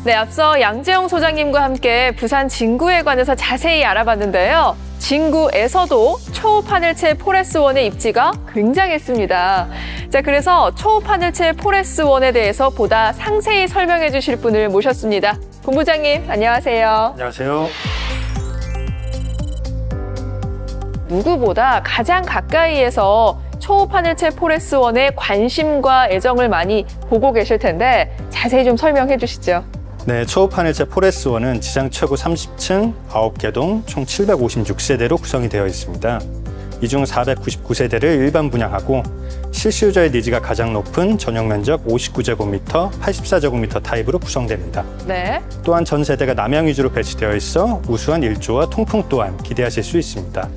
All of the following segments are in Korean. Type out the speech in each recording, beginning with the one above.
네, 앞서 양재영 소장님과 함께 부산 진구에 관해서 자세히 알아봤는데요. 진구에서도 초호흡 하늘채 포레스1의 입지가 굉장했습니다. 자, 그래서 초호흡 하늘채 포레스1에 대해서 보다 상세히 설명해 주실 분을 모셨습니다. 본부장님, 안녕하세요. 안녕하세요. 누구보다 가장 가까이에서 초호흡 하늘채 포레스1의 관심과 애정을 많이 보고 계실 텐데 자세히 좀 설명해 주시죠. 네, 초호흡 하늘채 포레스1은 지상 최고 30층 9개 동 총 756세대로 구성이 되어 있습니다. 이 중 499세대를 일반 분양하고 실수요자의 니즈가 가장 높은 전용 면적 59제곱미터, 84제곱미터 타입으로 구성됩니다. 네. 또한 전 세대가 남향 위주로 배치되어 있어 우수한 일조와 통풍 또한 기대하실 수 있습니다.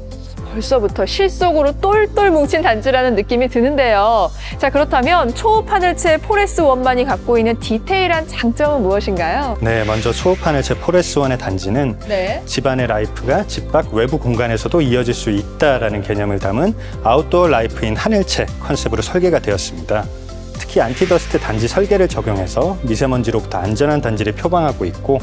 벌써부터 실속으로 똘똘 뭉친 단지라는 느낌이 드는데요. 자, 그렇다면 초호흡 하늘채 포레스1만이 갖고 있는 디테일한 장점은 무엇인가요? 네, 먼저 초호흡 하늘채 포레스1의 단지는 집안의 라이프가 집 밖 외부 공간에서도 이어질 수 있다라는 개념을 담은 아웃도어 라이프인 하늘채 컨셉으로 설계가 되었습니다. 특히 안티더스트 단지 설계를 적용해서 미세먼지로부터 안전한 단지를 표방하고 있고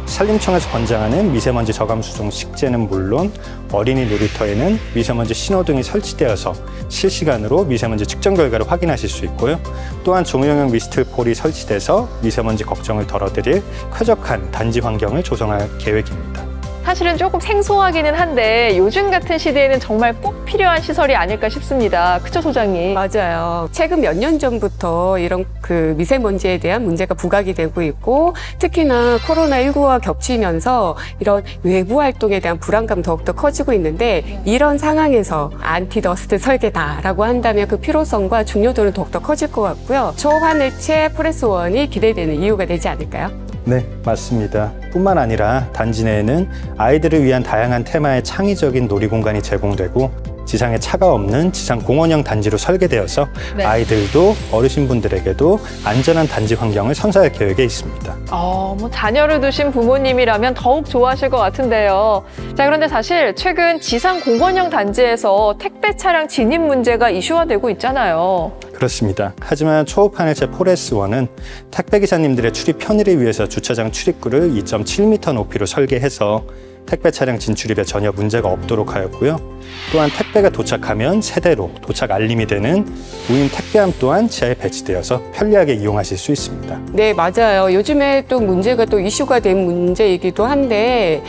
산림청에서 권장하는 미세먼지 저감 수송 식재는 물론 어린이 놀이터에는 미세먼지 신호등이 설치되어서 실시간으로 미세먼지 측정 결과를 확인하실 수 있고요. 또한 종용형 미스트폴이 설치돼서 미세먼지 걱정을 덜어드릴 쾌적한 단지 환경을 조성할 계획입니다. 사실은 조금 생소하기는 한데 요즘 같은 시대에는 정말 꼭 필요한 시설이 아닐까 싶습니다. 그쵸, 소장님? 맞아요. 최근 몇 년 전부터 이런 미세먼지에 대한 문제가 부각이 되고 있고 특히나 코로나19와 겹치면서 이런 외부 활동에 대한 불안감 더욱더 커지고 있는데 이런 상황에서 안티더스트 설계다라고 한다면 그 필요성과 중요도는 더욱더 커질 것 같고요. 초호흡 하늘채 포레스1이 기대되는 이유가 되지 않을까요? 네, 맞습니다. 뿐만 아니라 단지 내에는 아이들을 위한 다양한 테마의 창의적인 놀이공간이 제공되고 지상에 차가 없는 지상 공원형 단지로 설계되어서 아이들도 어르신분들에게도 안전한 단지 환경을 선사할 계획에 있습니다. 뭐 자녀를 두신 부모님이라면 더욱 좋아하실 것 같은데요. 자, 그런데 사실 최근 지상 공원형 단지에서 택배 차량 진입 문제가 이슈화되고 있잖아요. 그렇습니다. 하지만 초호흡 하늘채 포레스1은 택배기사님들의 출입 편의를 위해서 주차장 출입구를 2.7m 높이로 설계해서 택배 차량 진출입에 전혀 문제가 없도록 하였고요. 또한 택배가 도착하면 세대로 도착 알림이 되는 무인 택배함 또한 지하에 배치되어서 편리하게 이용하실 수 있습니다. 네, 맞아요. 요즘에 또 문제가 또 이슈가 된 문제이기도 한데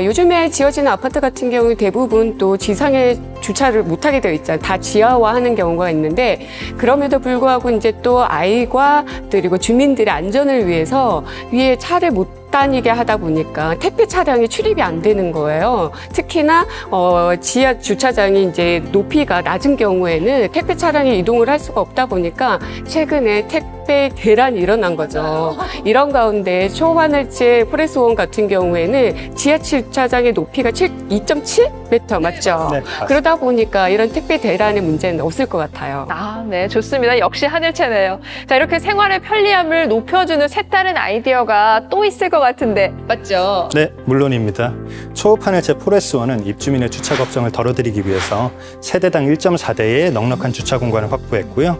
요즘에 지어지는 아파트 같은 경우 대부분 또 지상에 주차를 못하게 되어 있잖아요. 다 지하화하는 경우가 있는데 그럼에도 불구하고 이제 또 아이과 그리고 주민들의 안전을 위해서 위에 차를 못 다니게 하다 보니까 택배 차량이 출입이 안 되는 거예요. 특히나 지하 주차장이 이제 높이가 낮은 경우에는 택배 차량이 이동을 할 수가 없다 보니까 최근에 택배 대란이 일어난 거죠. 이런 가운데 초호흡 하늘채 포레스1 같은 경우에는 지하 주차장의 높이가 2.7m 맞죠? 네, 그러다 보니까 이런 택배 대란의 문제는 없을 것 같아요. 네, 좋습니다. 역시 하늘채네요. 자, 이렇게 생활의 편리함을 높여주는 색다른 아이디어가 또 있을 것 같은데 맞죠? 네, 물론입니다. 초호흡 하늘채 포레스1은 입주민의 주차 걱정을 덜어드리기 위해서 세대당 1.4대의 넉넉한 주차 공간을 확보했고요.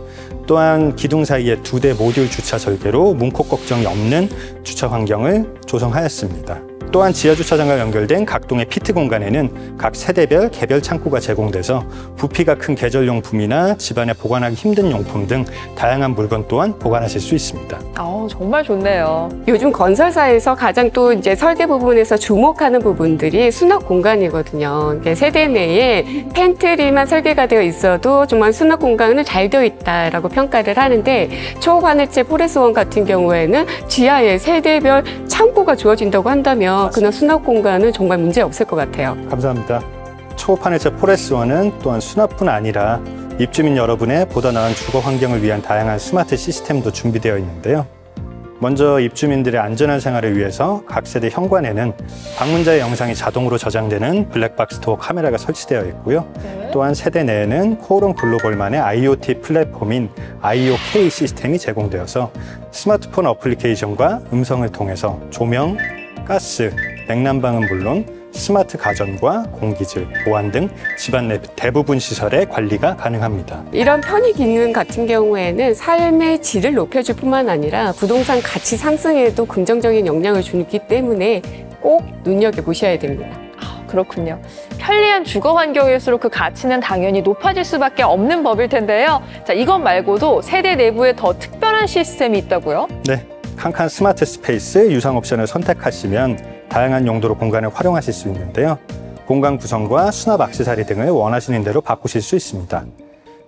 또한 기둥 사이에 2대 모듈 주차 설계로 문콕 걱정이 없는 주차 환경을 조성하였습니다. 또한 지하주차장과 연결된 각동의 피트 공간에는 각 세대별 개별 창고가 제공돼서 부피가 큰 계절용품이나 집안에 보관하기 힘든 용품 등 다양한 물건 또한 보관하실 수 있습니다. 정말 좋네요. 요즘 건설사에서 가장 또 이제 설계 부분에서 주목하는 부분들이 수납 공간이거든요. 세대 내에 팬트리만 설계가 되어 있어도 정말 수납 공간은 잘 되어 있다라고 평가를 하는데 초호흡 하늘채 포레스1 같은 경우에는 지하에 세대별 창고가 주어진다고 한다면 그런 수납 공간은 정말 문제 없을 것 같아요. 감사합니다. 초호흡 하늘채 포레스1은 또한 수납뿐 아니라 입주민 여러분의 보다 나은 주거 환경을 위한 다양한 스마트 시스템도 준비되어 있는데요. 먼저 입주민들의 안전한 생활을 위해서 각 세대 현관에는 방문자의 영상이 자동으로 저장되는 블랙박스 도어 카메라가 설치되어 있고요. 또한 세대 내에는 코오롱 글로벌만의 IoT 플랫폼인 IoK 시스템이 제공되어서 스마트폰 어플리케이션과 음성을 통해서 조명, 가스, 냉난방은 물론 스마트 가전과 공기질, 보안 등 집안 내 대부분 시설의 관리가 가능합니다. 이런 편의 기능 같은 경우에는 삶의 질을 높여줄 뿐만 아니라 부동산 가치 상승에도 긍정적인 영향을 주기 때문에 꼭 눈여겨보셔야 됩니다. 그렇군요. 편리한 주거 환경일수록 그 가치는 당연히 높아질 수밖에 없는 법일 텐데요. 자, 이것 말고도 세대 내부에 더 특별한 시스템이 있다고요? 네, 칸칸 스마트 스페이스 유상 옵션을 선택하시면 다양한 용도로 공간을 활용하실 수 있는데요. 공간 구성과 수납 액세서리 등을 원하시는 대로 바꾸실 수 있습니다.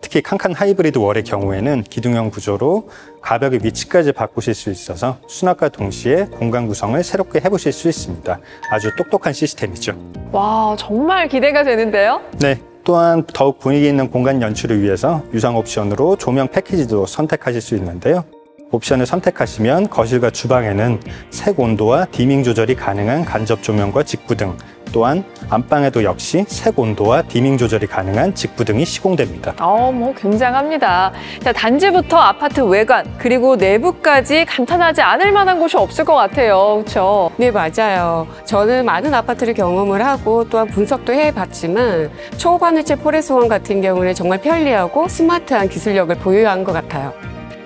특히 칸칸 하이브리드 월의 경우에는 기둥형 구조로 가벽의 위치까지 바꾸실 수 있어서 수납과 동시에 공간 구성을 새롭게 해보실 수 있습니다. 아주 똑똑한 시스템이죠. 와, 정말 기대가 되는데요? 네, 또한 더욱 분위기 있는 공간 연출을 위해서 유상 옵션으로 조명 패키지도 선택하실 수 있는데요. 옵션을 선택하시면 거실과 주방에는 색 온도와 디밍 조절이 가능한 간접 조명과 직부등, 또한 안방에도 역시 색 온도와 디밍 조절이 가능한 직부등이 시공됩니다. 굉장합니다. 자, 단지부터 아파트 외관 그리고 내부까지 감탄하지 않을 만한 곳이 없을 것 같아요. 그렇죠? 네, 맞아요. 저는 많은 아파트를 경험을 하고 또한 분석도 해봤지만 초반일체 포레스원 같은 경우는 정말 편리하고 스마트한 기술력을 보유한 것 같아요.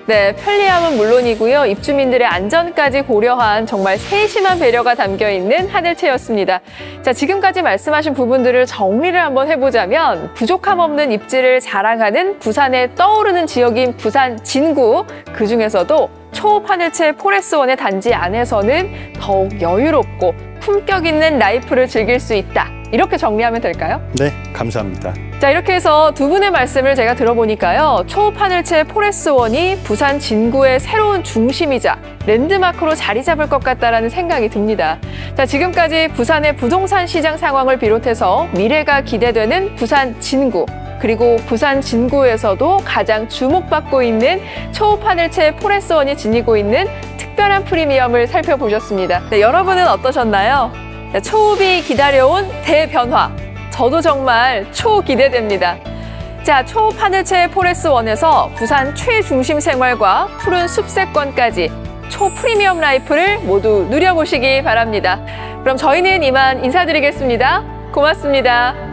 네, 편리함은 물론이고요. 입주민들의 안전까지 고려한 정말 세심한 배려가 담겨있는 하늘채였습니다. 자, 지금까지 말씀하신 부분들을 정리를 한번 해보자면 부족함 없는 입지를 자랑하는 부산의 떠오르는 지역인 부산 진구, 그중에서도 초업 하늘채 포레스원의 단지 안에서는 더욱 여유롭고 품격 있는 라이프를 즐길 수 있다. 이렇게 정리하면 될까요? 네, 감사합니다. 자, 이렇게 해서 두 분의 말씀을 제가 들어보니까요. 초업 하늘채 포레스원이 부산 진구의 새로운 중심이자 랜드마크로 자리 잡을 것 같다라는 생각이 듭니다. 자, 지금까지 부산의 부동산 시장 상황을 비롯해서 미래가 기대되는 부산 진구, 그리고 부산 진구에서도 가장 주목받고 있는 초업 하늘채 포레스원이 지니고 있는 특별한 프리미엄을 살펴보셨습니다. 네, 여러분은 어떠셨나요? 네, 초업이 기다려온 대변화. 저도 정말 초기대됩니다. 자, 초업 하늘채 포레스원에서 부산 최중심 생활과 푸른 숲세권까지 초프리미엄 라이프를 모두 누려보시기 바랍니다. 그럼 저희는 이만 인사드리겠습니다. 고맙습니다.